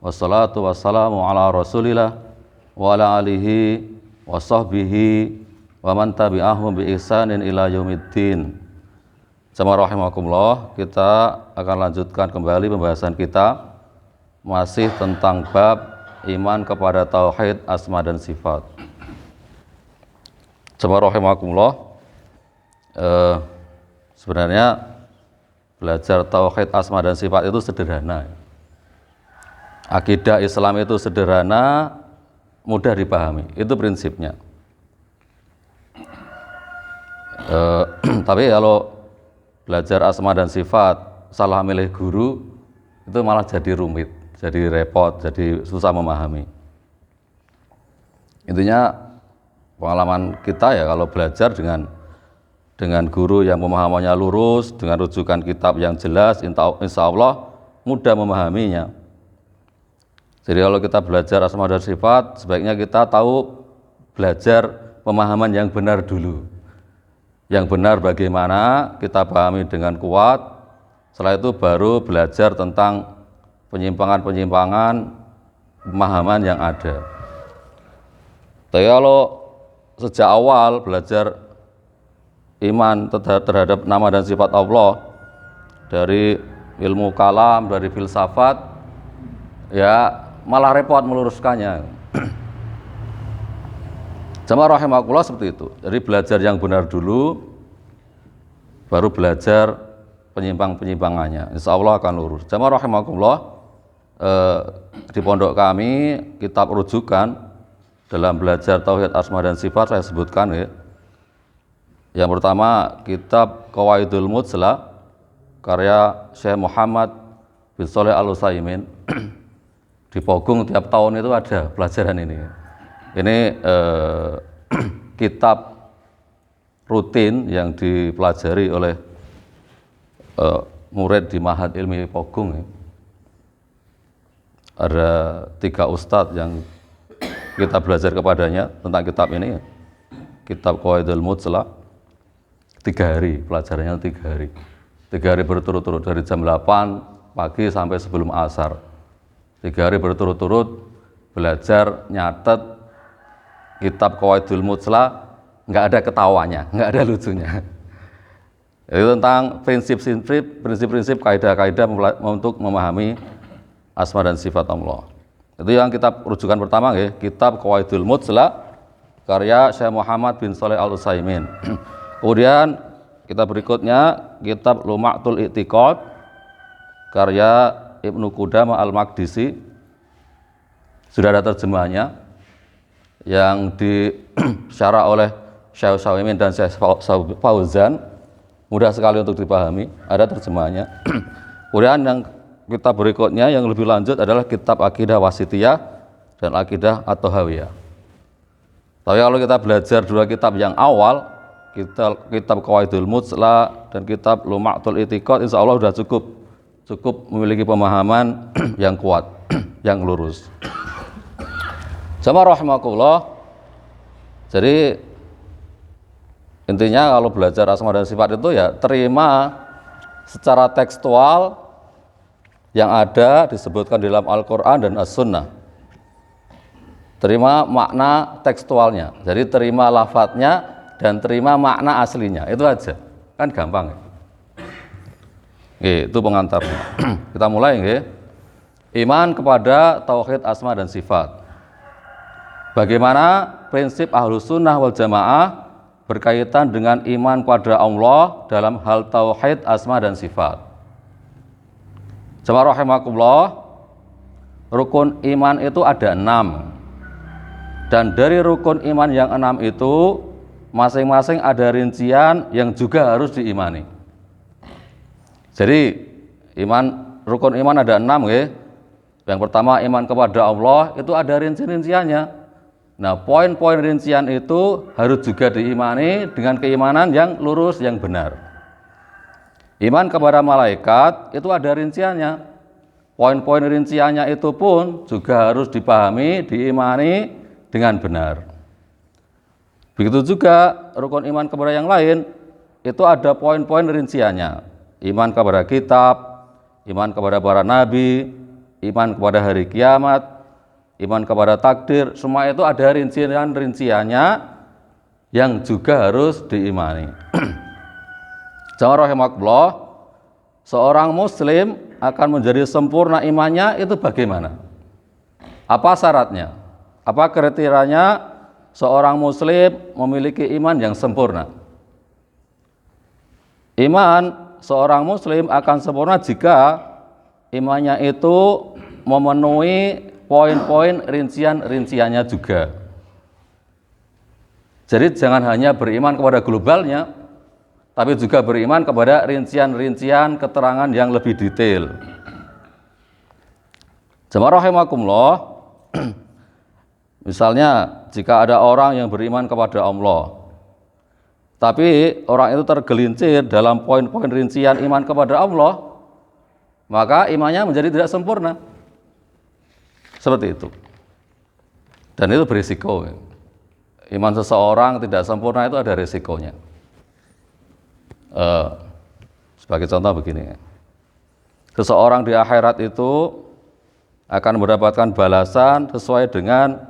Wassalatu wassalamu ala rasulillah wa ala alihi wa sahbihi wa man tabi'ahum bi ihsanin ila yaumiddin. Jamaah rahimakumullah, kita akan lanjutkan kembali pembahasan kita masih tentang bab iman kepada tauhid asma dan sifat. Jamaah rahimakumullah, sebenarnya belajar tauhid asma dan sifat itu sederhana. Akidah Islam itu sederhana, mudah dipahami. Itu prinsipnya. Tapi kalau belajar asma dan sifat salah milih guru, itu malah jadi rumit, jadi repot, jadi susah memahami. Intinya pengalaman kita ya, kalau belajar dengan guru yang pemahamannya lurus, dengan rujukan kitab yang jelas, insya Allah mudah memahaminya. Jadi kalau kita belajar asma dan sifat, sebaiknya kita tahu belajar pemahaman yang benar dulu. Yang benar bagaimana kita pahami dengan kuat, setelah itu baru belajar tentang penyimpangan-penyimpangan pemahaman yang ada. Tapi kalau sejak awal belajar iman terhadap nama dan sifat Allah, dari ilmu kalam, dari filsafat, ya malah repot meluruskannya. Jamaah rahimakumullah, seperti itu. Jadi belajar yang benar dulu, baru belajar penyimpang-penyimpangannya. Insya Allah akan lurus. Jamaah rahimakumullah, di pondok kami kitab rujukan dalam belajar tauhid asma dan sifat saya sebutkan ya. Yang pertama kitab Qawaidul Mutslah karya Syekh Muhammad bin Shalih Al-Utsaimin. Di Pogung tiap tahun itu ada pelajaran ini. Ini kitab rutin yang dipelajari oleh murid di Ma'had Ilmi Pogung. Ada 3 ustadz yang kita belajar kepadanya tentang kitab ini. Kitab Qawaidul Mutslah 3 hari, pelajarannya 3 hari. 3 hari berturut-turut dari jam 8 pagi sampai sebelum asar. 3 hari berturut-turut belajar nyatet kitab Qawaidul Mutslah, nggak ada ketawanya, nggak ada lucunya. Itu tentang prinsip-prinsip, kaidah-kaidah untuk memahami asma dan sifat Allah. Itu yang kitab rujukan pertama ya, kitab Qawaidul Mutslah karya Syekh Muhammad bin Shalih Al-Utsaimin. Kemudian kitab berikutnya kitab Lum'atul I'tiqad karya Ibnu Qudamah Al-Maqdisi, sudah ada terjemahnya yang disyarah oleh Syekh Utsaimin dan Syekh Fauzan, mudah sekali untuk dipahami, ada terjemahnya. Kemudian yang kitab berikutnya yang lebih lanjut adalah kitab Aqidah Wasithiyah dan Aqidah At-Thahawiyah. Tapi kalau kita belajar 2 kitab yang awal, kitab Qawaidul Mutslah dan kitab Lum'atul I'tiqad, insya Allah sudah cukup memiliki pemahaman yang kuat, yang lurus. Jamaah rahimakumullah, jadi intinya kalau belajar asma dan sifat itu ya terima secara tekstual yang ada disebutkan dalam Al-Quran dan As-Sunnah. Terima makna tekstualnya, jadi terima lafadznya dan terima makna aslinya, itu aja, kan gampang ya? Itu pengantarnya. Kita mulai nggih. Iman kepada tauhid asma dan sifat. Bagaimana prinsip Ahlus Sunnah wal Jamaah berkaitan dengan iman kepada Allah dalam hal tauhid asma dan sifat. Jamaah rahimakumullah, rukun iman itu ada 6. Dan dari rukun iman yang 6 itu masing-masing ada rincian yang juga harus diimani. Jadi rukun iman ada 6 ya. Yang pertama iman kepada Allah, itu ada rincian-rinciannya. Nah, poin-poin rincian itu harus juga diimani dengan keimanan yang lurus, yang benar. Iman kepada malaikat itu ada rinciannya. Poin-poin rinciannya itu pun juga harus dipahami, diimani dengan benar. Begitu juga rukun iman kepada yang lain, itu ada poin-poin rinciannya. Iman kepada kitab, iman kepada para nabi, iman kepada hari kiamat, iman kepada takdir, semua itu ada rincian-rinciannya yang juga harus diimani. Jamaah rahimakumullah, seorang muslim akan menjadi sempurna imannya itu bagaimana? Apa syaratnya? Apa kriterianya seorang muslim memiliki iman yang sempurna? Iman seorang muslim akan sempurna jika imannya itu memenuhi poin-poin rincian-rinciannya juga. Jadi jangan hanya beriman kepada globalnya, tapi juga beriman kepada rincian-rincian keterangan yang lebih detail. Jamaah rahimakumullah, misalnya jika ada orang yang beriman kepada Allah, tapi orang itu tergelincir dalam poin-poin rincian iman kepada Allah, maka imannya menjadi tidak sempurna. Seperti itu. Dan itu berisiko. Iman seseorang tidak sempurna itu ada risikonya. Sebagai contoh begini, seseorang di akhirat itu akan mendapatkan balasan sesuai dengan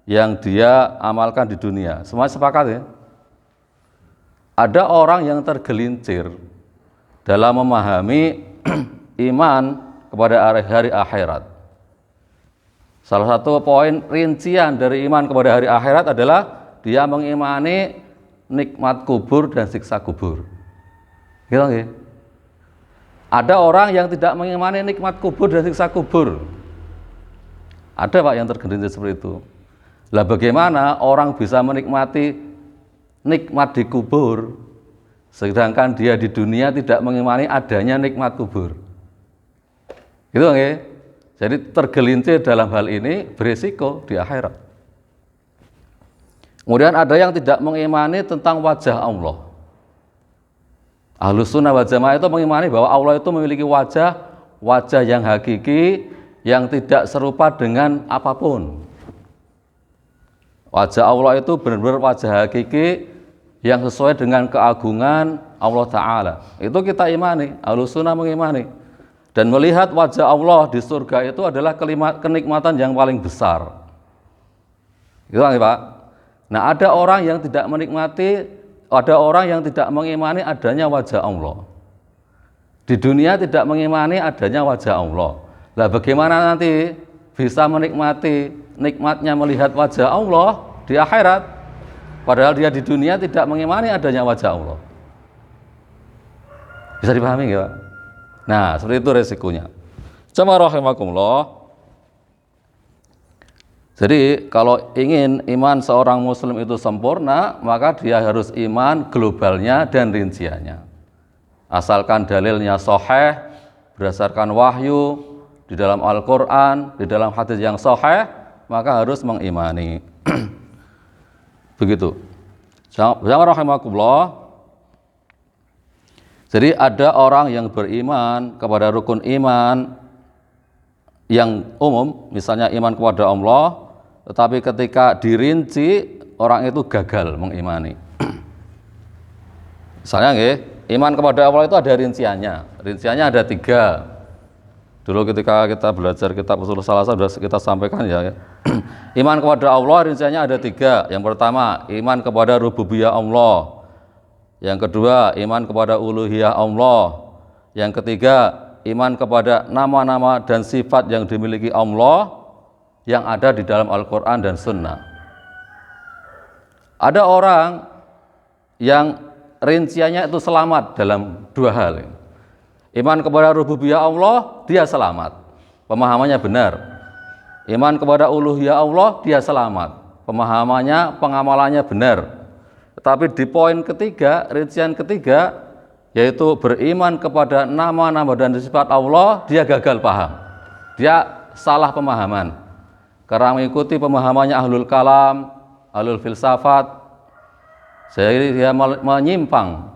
yang dia amalkan di dunia. Semua sepakat ya? Ada orang yang tergelincir dalam memahami iman kepada hari akhirat. Salah satu poin rincian dari iman kepada hari akhirat adalah dia mengimani nikmat kubur dan siksa kubur. Gitu ya? Ada orang yang tidak mengimani nikmat kubur dan siksa kubur. Ada Pak yang tergelincir seperti itu. Lah bagaimana orang bisa menikmati nikmat di kubur sedangkan dia di dunia tidak mengimani adanya nikmat kubur? Gitu ya? Jadi tergelincir dalam hal ini berisiko di akhirat. Kemudian ada yang tidak mengimani tentang wajah Allah. Ahlus sunnah wal jamaah itu mengimani bahwa Allah itu memiliki wajah yang hakiki, yang tidak serupa dengan apapun. Wajah Allah itu benar-benar wajah hakiki yang sesuai dengan keagungan Allah Ta'ala. Itu kita imani, Ahlus sunnah mengimani. Dan melihat wajah Allah di surga itu adalah kenikmatan yang paling besar. Gitu kan Pak? Nah, ada orang yang tidak menikmati, ada orang yang tidak mengimani adanya wajah Allah. Di dunia tidak mengimani adanya wajah Allah. Lah bagaimana nanti bisa menikmati nikmatnya melihat wajah Allah di akhirat, padahal dia di dunia tidak mengimani adanya wajah Allah? Bisa dipahami nggak Pak? Nah, seperti itu resikonya. Jamaah rahimakumullah. Jadi kalau ingin iman seorang muslim itu sempurna, maka dia harus iman globalnya dan rinciannya. Asalkan dalilnya sahih, berdasarkan wahyu, di dalam Al-Quran, di dalam hadis yang sahih, maka harus mengimani. Begitu. Jamaah rahimakumullah. Jadi ada orang yang beriman kepada rukun iman yang umum, misalnya iman kepada Allah, tetapi ketika dirinci orang itu gagal mengimani. Misalnya iman kepada Allah itu ada rinciannya. Rinciannya ada 3. Dulu ketika kita belajar kitab Ushul Salasah sudah kita sampaikan ya. Iman kepada Allah rinciannya ada 3. Yang pertama, iman kepada rububiyah Allah. Yang kedua, iman kepada uluhiyah Allah. Yang ketiga, iman kepada nama-nama dan sifat yang dimiliki Allah yang ada di dalam Al-Quran dan Sunnah. Ada orang yang rinciannya itu selamat dalam 2 hal. Iman kepada rububiyah Allah, dia selamat, pemahamannya benar. Iman kepada uluhiyah Allah, dia selamat, pemahamannya, pengamalannya benar. Tetapi di poin ketiga, rincian ketiga, yaitu beriman kepada nama-nama dan sifat Allah, dia gagal paham. Dia salah pemahaman. Karena mengikuti pemahamannya ahlul kalam, ahlul filsafat, jadi dia menyimpang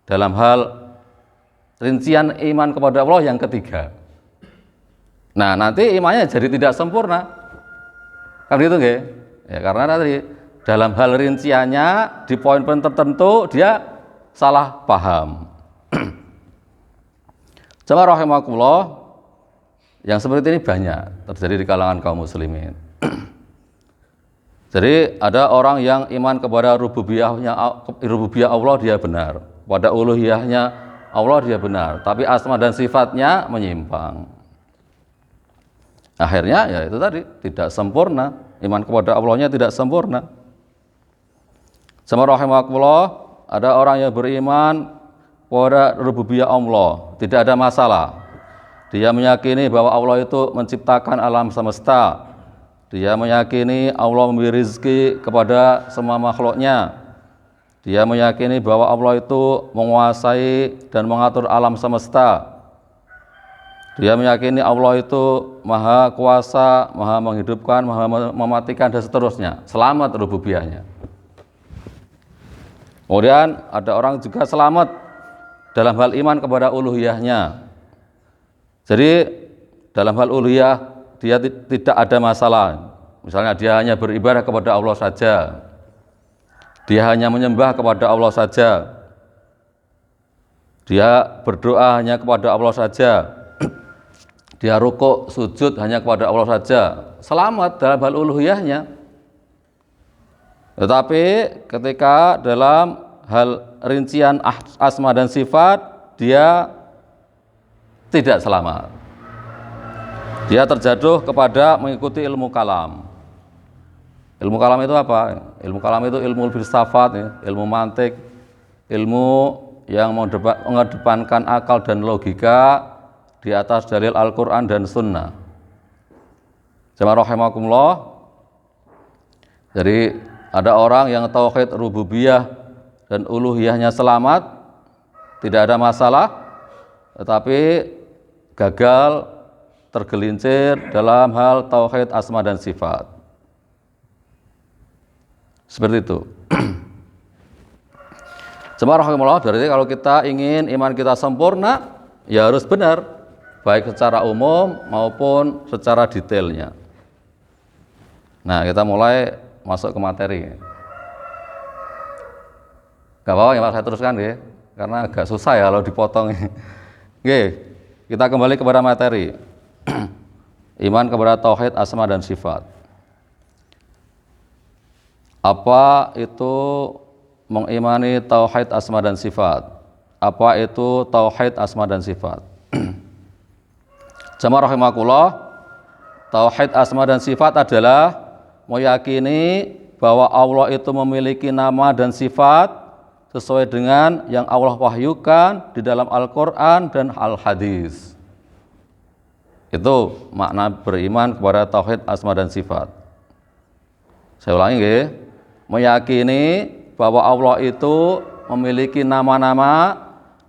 dalam hal rincian iman kepada Allah yang ketiga. Nah, nanti imannya jadi tidak sempurna. Kan gitu nggih? Ya, karena tadi dalam hal rinciannya di poin-poin tertentu dia salah paham. Jamaah rahimakumullah, Yang seperti ini banyak terjadi di kalangan kaum muslimin. Jadi ada orang yang iman kepada rububiyah Allah dia benar, pada uluhiyahnya Allah dia benar, tapi asma dan sifatnya menyimpang. Akhirnya ya itu tadi tidak sempurna, iman kepada Allahnya tidak sempurna. Sama rahimakumullah, ada orang yang beriman pada rububiyah Allah, tidak ada masalah. Dia meyakini bahwa Allah itu menciptakan alam semesta. Dia meyakini Allah memberi rezeki kepada semua makhluknya. Dia meyakini bahwa Allah itu menguasai dan mengatur alam semesta. Dia meyakini Allah itu maha kuasa, maha menghidupkan, maha mematikan dan seterusnya. Selamat rububiyahnya. Kemudian ada orang juga selamat dalam hal iman kepada uluhiyahnya. Jadi dalam hal uluhiyah dia tidak ada masalah. Misalnya dia hanya beribadah kepada Allah saja. Dia hanya menyembah kepada Allah saja. Dia berdoa hanya kepada Allah saja. Dia rukuk, sujud hanya kepada Allah saja. Selamat dalam hal uluhiyahnya. Tetapi ketika dalam hal rincian asma dan sifat, dia tidak selamat. Dia terjatuh kepada mengikuti ilmu kalam. Ilmu kalam itu apa? Ilmu kalam itu ilmu filsafat, ya, ilmu mantik, ilmu yang mengedepankan akal dan logika di atas dalil Al-Quran dan Sunnah. Jamaah rahimakumullah. Jadi ada orang yang tauhid rububiyah dan uluhiyahnya selamat, tidak ada masalah, tetapi gagal, tergelincir dalam hal tauhid asma dan sifat. Seperti itu. Jemaah rahimahullah, berarti kalau kita ingin iman kita sempurna, ya harus benar, baik secara umum maupun secara detailnya. Nah, kita mulai masuk ke materi. Gak apa-apa ya Pak, saya teruskan ya, karena agak susah ya kalau dipotong. Oke, kita kembali kepada materi. Iman kepada tauhid asma dan sifat. Apa itu mengimani tauhid asma dan sifat? Apa itu tauhid asma dan sifat? Jamaah rahimakumullah, tauhid asma dan sifat adalah meyakini bahwa Allah itu memiliki nama dan sifat sesuai dengan yang Allah wahyukan di dalam Al-Quran dan Al-Hadis. Itu makna beriman kepada tauhid asma dan sifat. Saya ulangi ya, meyakini bahwa Allah itu memiliki nama-nama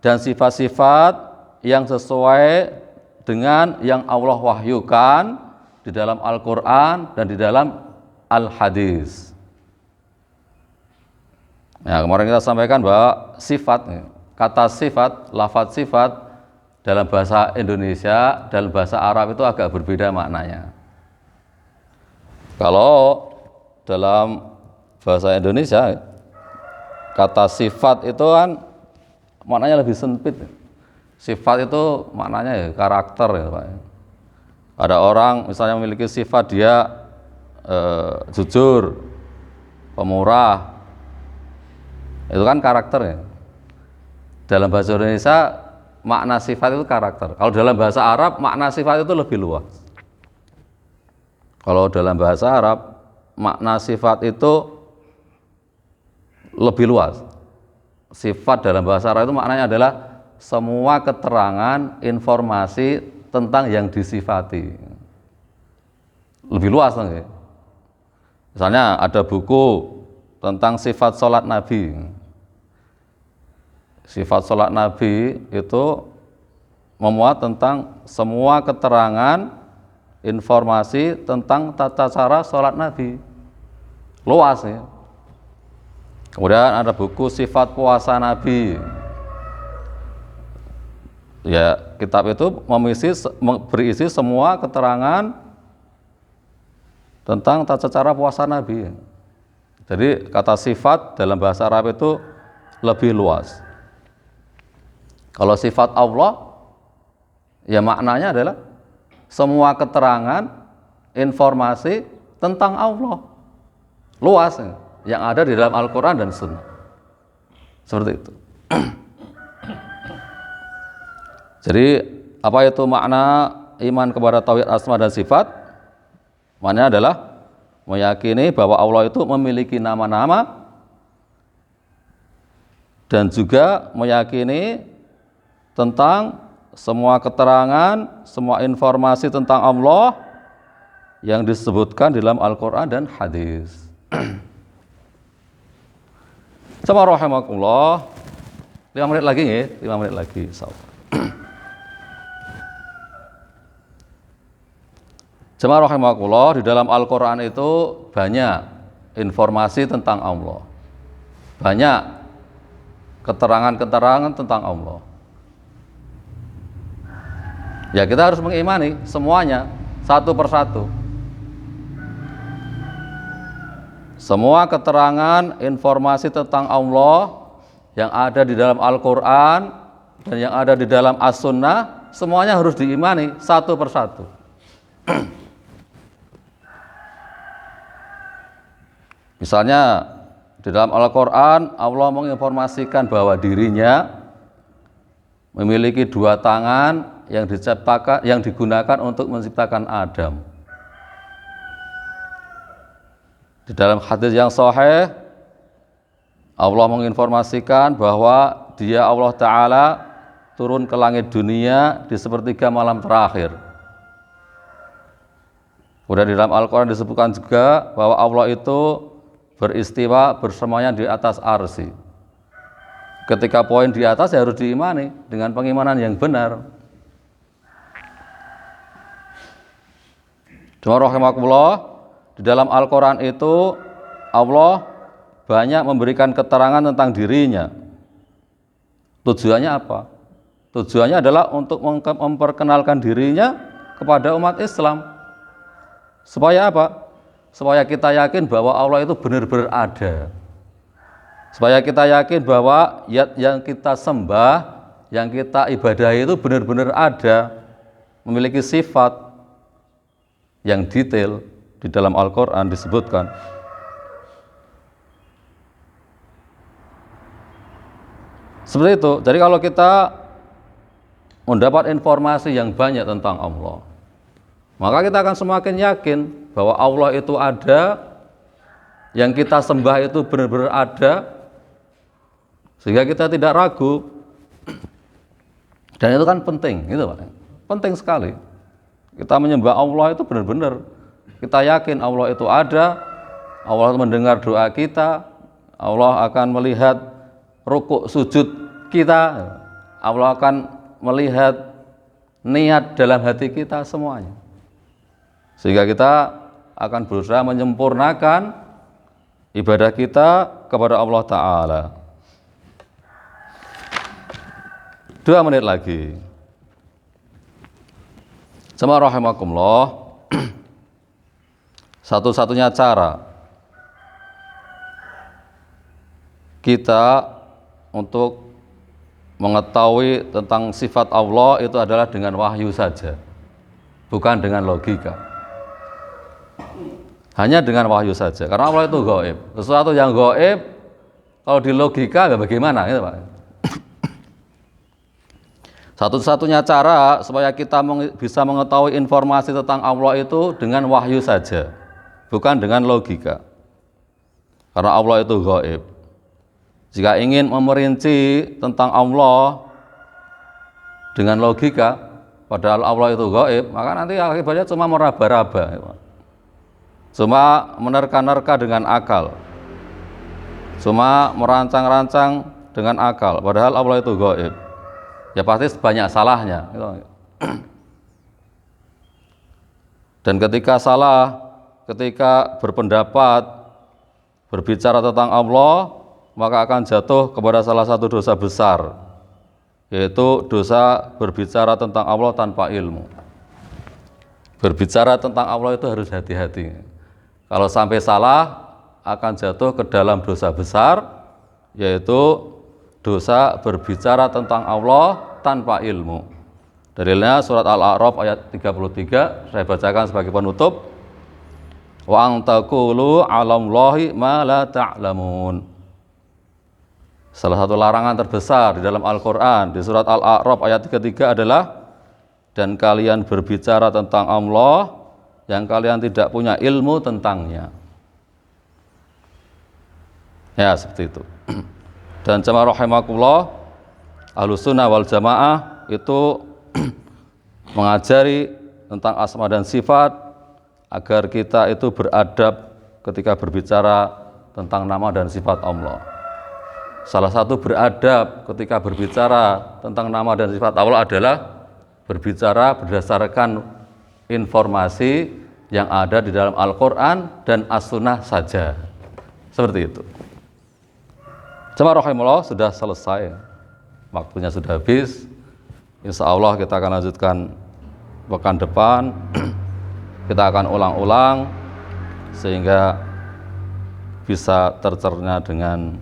dan sifat-sifat yang sesuai dengan yang Allah wahyukan di dalam Al-Quran dan di dalam Al-Hadis. Nah, kemarin kita sampaikan bahwa sifat, kata sifat, lafaz sifat dalam bahasa Indonesia, dalam bahasa Arab itu agak berbeda maknanya. Kalau dalam bahasa Indonesia, kata sifat itu kan maknanya lebih sempit. Sifat itu maknanya ya karakter ya Pak. Ada orang misalnya memiliki sifat dia jujur, pemurah, itu kan karakternya. Dalam bahasa Indonesia makna sifat itu karakter. Kalau dalam bahasa Arab makna sifat itu lebih luas. Kalau dalam bahasa Arab makna sifat itu lebih luas. Sifat dalam bahasa Arab itu maknanya adalah semua keterangan, informasi tentang yang disifati. Lebih luas kan? Misalnya ada buku tentang sifat sholat Nabi. Sifat sholat Nabi itu memuat tentang semua keterangan, informasi tentang tata cara sholat Nabi. Luas ya. Kemudian ada buku sifat puasa Nabi. Ya, kitab itu berisi semua keterangan tentang tata cara puasa Nabi. Jadi kata sifat dalam bahasa Arab itu lebih luas. Kalau sifat Allah, ya maknanya adalah semua keterangan, informasi tentang Allah. Luas yang ada di dalam Al-Quran dan Sunnah. Seperti itu. Jadi apa itu makna iman kepada tauhid asma dan sifat? Maknanya adalah meyakini bahwa Allah itu memiliki nama-nama dan juga meyakini tentang semua keterangan, semua informasi tentang Allah yang disebutkan di dalam Al-Quran dan hadis. Sama rahimakumullah. 5 menit lagi ya, 5 menit lagi. Jemaah rahimakumullah, di dalam Al-Quran itu banyak informasi tentang Allah. Banyak keterangan-keterangan tentang Allah. Ya kita harus mengimani semuanya satu persatu. Semua keterangan, informasi tentang Allah yang ada di dalam Al-Quran dan yang ada di dalam As-Sunnah, semuanya harus diimani satu persatu. Misalnya di dalam Al-Quran Allah menginformasikan bahwa dirinya memiliki 2 tangan yang digunakan untuk menciptakan Adam. Di dalam hadis yang sahih Allah menginformasikan bahwa Dia Allah Ta'ala turun ke langit dunia di sepertiga malam terakhir. Kemudian di dalam Al-Quran disebutkan juga bahwa Allah itu beristiwa bersemayam di atas arsy. Ketika poin di atas ya harus diimani dengan pengimanan yang benar. Jemaah rahimakumullah, di dalam Al-Quran itu Allah banyak memberikan keterangan tentang dirinya. Tujuannya apa? Tujuannya adalah untuk memperkenalkan dirinya kepada umat Islam. Supaya apa? Supaya kita yakin bahwa Allah itu benar-benar ada. Supaya kita yakin bahwa yang kita sembah, yang kita ibadahi itu benar-benar ada, memiliki sifat yang detail di dalam Al-Quran disebutkan. Seperti itu. Jadi kalau kita mendapat informasi yang banyak tentang Allah, maka kita akan semakin yakin bahwa Allah itu ada, yang kita sembah itu benar-benar ada, sehingga kita tidak ragu. Dan itu kan penting, gitu Pak. Penting sekali. Kita menyembah Allah itu benar-benar kita yakin Allah itu ada, Allah mendengar doa kita, Allah akan melihat rukuk sujud kita, Allah akan melihat niat dalam hati kita semuanya. Sehingga kita akan berusaha menyempurnakan ibadah kita kepada Allah Ta'ala. 2 menit lagi. Jemaah rahimakumullah, satu-satunya cara kita untuk mengetahui tentang sifat Allah itu adalah dengan wahyu saja, bukan dengan logika. Hanya dengan wahyu saja, karena Allah itu gaib. Sesuatu yang gaib kalau di logika bagaimana, gitu Pak. Satu-satunya cara supaya kita bisa mengetahui informasi tentang Allah itu dengan wahyu saja, bukan dengan logika. Karena Allah itu gaib. Jika ingin memerinci tentang Allah dengan logika, padahal Allah itu gaib, maka nanti akibatnya cuma meraba-raba, cuma menerka-nerka dengan akal, cuma merancang-rancang dengan akal, padahal Allah itu gaib. Ya pasti banyak salahnya. Dan ketika salah, ketika berpendapat, berbicara tentang Allah, maka akan jatuh kepada salah satu dosa besar, yaitu dosa berbicara tentang Allah tanpa ilmu. Berbicara tentang Allah itu harus hati-hati. Kalau sampai salah, akan jatuh ke dalam dosa besar, yaitu dosa berbicara tentang Allah tanpa ilmu. Dalilnya surat Al-A'raf ayat 33, saya bacakan sebagai penutup. Wa an taqulu 'alallahi ma la ta'lamun. Salah satu larangan terbesar di dalam Al-Qur'an di surat Al-A'raf ayat 33 adalah dan kalian berbicara tentang Allah yang kalian tidak punya ilmu tentangnya. Ya, seperti itu. Dan jamaah rahimakumullah, Ahlussunnah wal Jamaah itu mengajari tentang asma dan sifat agar kita itu beradab ketika berbicara tentang nama dan sifat Allah. Salah satu beradab ketika berbicara tentang nama dan sifat Allah adalah berbicara berdasarkan informasi yang ada di dalam Al-Quran dan As-Sunnah saja. Seperti itu. Jemaah rahimahullah, sudah selesai. Waktunya sudah habis. Insya Allah kita akan lanjutkan pekan depan. Kita akan ulang-ulang sehingga bisa tercerna dengan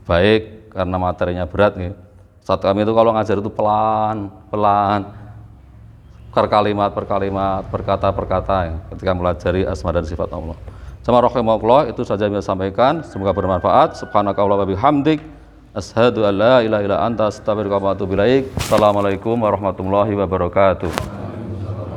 baik karena materinya berat nih. Saat kami itu kalau ngajar itu pelan-pelan, per kalimat per kalimat, perkata per kata ketika melajari asma dan sifat Allah. Jamaah rahimakumullah, itu saja yang saya sampaikan. Semoga bermanfaat. Subhanakallahumma wa bihamdik, asyhadu an la ilaha illa anta, astaghfiruka wa atubu ilaik. Assalamualaikum warahmatullahi wabarakatuh.